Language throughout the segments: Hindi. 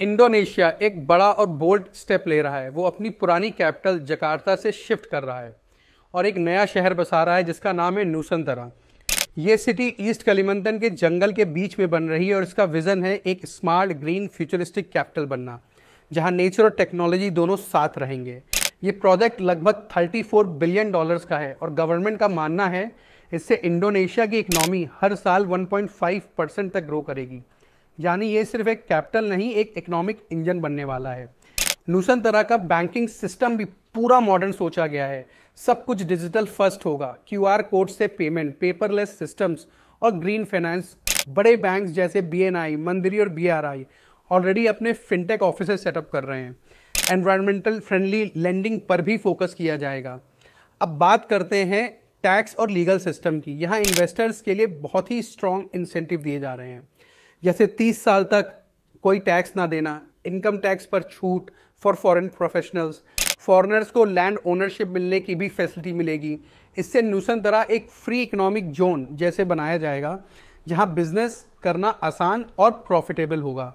इंडोनेशिया एक बड़ा और बोल्ड स्टेप ले रहा है। वो अपनी पुरानी कैपिटल जकार्ता से शिफ्ट कर रहा है और एक नया शहर बसा रहा है जिसका नाम है नूसंतरा। ये सिटी ईस्ट कलिमंतन के जंगल के बीच में बन रही है और इसका विजन है एक स्मार्ट ग्रीन फ्यूचरिस्टिक कैपिटल बनना, जहां नेचर और टेक्नोलॉजी दोनों साथ रहेंगे। ये प्रोजेक्ट लगभग $34 बिलियन का है और गवर्नमेंट का मानना है इससे इंडोनेशिया की इकनॉमी हर साल 1.5% तक ग्रो करेगी। यानी ये सिर्फ एक कैपिटल नहीं, एक इकोनॉमिक इंजन बनने वाला है। नूसंतरा का बैंकिंग सिस्टम भी पूरा मॉडर्न सोचा गया है। सब कुछ डिजिटल फर्स्ट होगा, QR कोड से पेमेंट, पेपरलेस सिस्टम्स और ग्रीन फाइनेंस। बड़े बैंक्स जैसे BNI, मंदिरी और BRI ऑलरेडी अपने फिनटेक ऑफिसेस सेटअप कर रहे हैं। एनवायरमेंटल फ्रेंडली लेंडिंग पर भी फोकस किया जाएगा। अब बात करते हैं टैक्स और लीगल सिस्टम की। यहाँ इन्वेस्टर्स के लिए बहुत ही स्ट्रॉन्ग इंसेंटिव दिए जा रहे हैं, जैसे 30 साल तक कोई टैक्स ना देना, इनकम टैक्स पर छूट फॉर फॉरेन प्रोफेशनल्स, फॉरेनर्स को लैंड ओनरशिप मिलने की भी फैसिलिटी मिलेगी। इससे नूसंतरा एक फ्री इकोनॉमिक जोन जैसे बनाया जाएगा, जहां बिजनेस करना आसान और प्रॉफिटेबल होगा।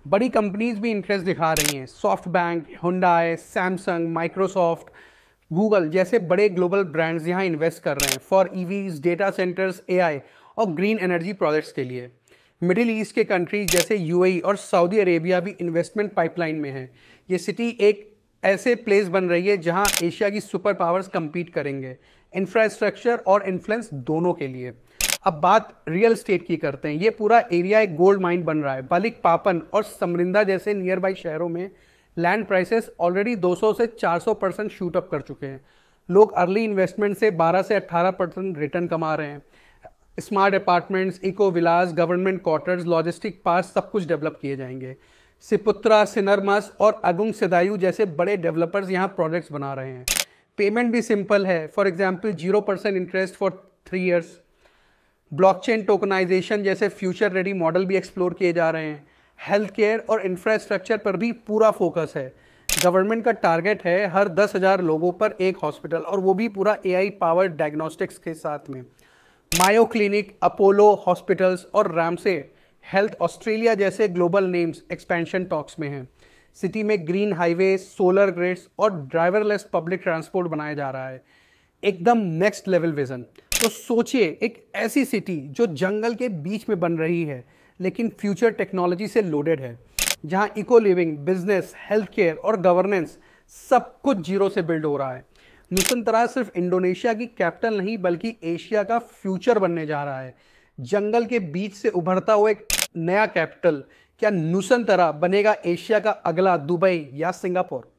बड़ी कंपनीज भी इंटरेस्ट दिखा रही हैं। SoftBank, Hyundai, Samsung, Microsoft, Google जैसे बड़े ग्लोबल ब्रांड्स यहाँ इन्वेस्ट कर रहे हैं for EVs, data centres, AI और ग्रीन एनर्जी प्रोजेक्ट्स के लिए। मिडिल ईस्ट के कंट्रीज जैसे UAE और सऊदी अरेबिया भी इन्वेस्टमेंट पाइपलाइन में है। ये सिटी एक ऐसे प्लेस बन रही है जहां एशिया की सुपर पावर्स compete करेंगे, इंफ्रास्ट्रक्चर और इन्फ्लुएंस दोनों के लिए। अब बात रियल एस्टेट की करते हैं। ये पूरा एरिया एक गोल्ड माइन बन रहा है। बालिकपापन और समरिंदा जैसे नियर बाई शहरों में लैंड प्राइसेस ऑलरेडी 200 से 400% शूट अप कर चुके हैं। लोग अर्ली इन्वेस्टमेंट से 12 से 18% रिटर्न कमा रहे हैं। स्मार्ट अपार्टमेंट्स, इको विलास, गवर्नमेंट क्वार्टर्स, लॉजिस्टिक पार्क सब कुछ डेवलप किए जाएंगे। सिपुत्रा, सिनरमस और अगुंग सेदायु जैसे बड़े डेवलपर्स यहाँ प्रोजेक्ट्स बना रहे हैं। पेमेंट भी सिंपल है। For example 0% interest for 3 years. Blockchain tokenisation जैसे फ्यूचर रेडी मॉडल भी एक्सप्लोर किए जा रहे हैं। हेल्थ केयर और इंफ्रास्ट्रक्चर पर भी पूरा फोकस है। गवर्नमेंट का टारगेट है हर 10,000 लोगों पर एक हॉस्पिटल, और वो भी पूरा AI पावर्ड डायग्नोस्टिक्स के साथ में। मायो क्लिनिक, अपोलो हॉस्पिटल्स और रामसे हेल्थ ऑस्ट्रेलिया जैसे ग्लोबल नेम्स एक्सपेंशन टॉक्स में हैं। सिटी में ग्रीन हाईवे, सोलर ग्रिड्स और ड्राइवरलेस पब्लिक ट्रांसपोर्ट बनाया जा रहा है। एकदम नेक्स्ट लेवल विजन। तो सोचिए, एक ऐसी सिटी जो जंगल के बीच में बन रही है लेकिन फ्यूचर टेक्नोलॉजी से लोडेड है, जहां eco living, business, health care और गवर्नेंस सब कुछ जीरो से बिल्ड हो रहा है। नूसंतरा सिर्फ इंडोनेशिया की कैपिटल नहीं बल्कि एशिया का फ्यूचर बनने जा रहा है। जंगल के बीच से उभरता हुआ एक नया कैपिटल। क्या नूसंतरा बनेगा एशिया का अगला दुबई या सिंगापुर?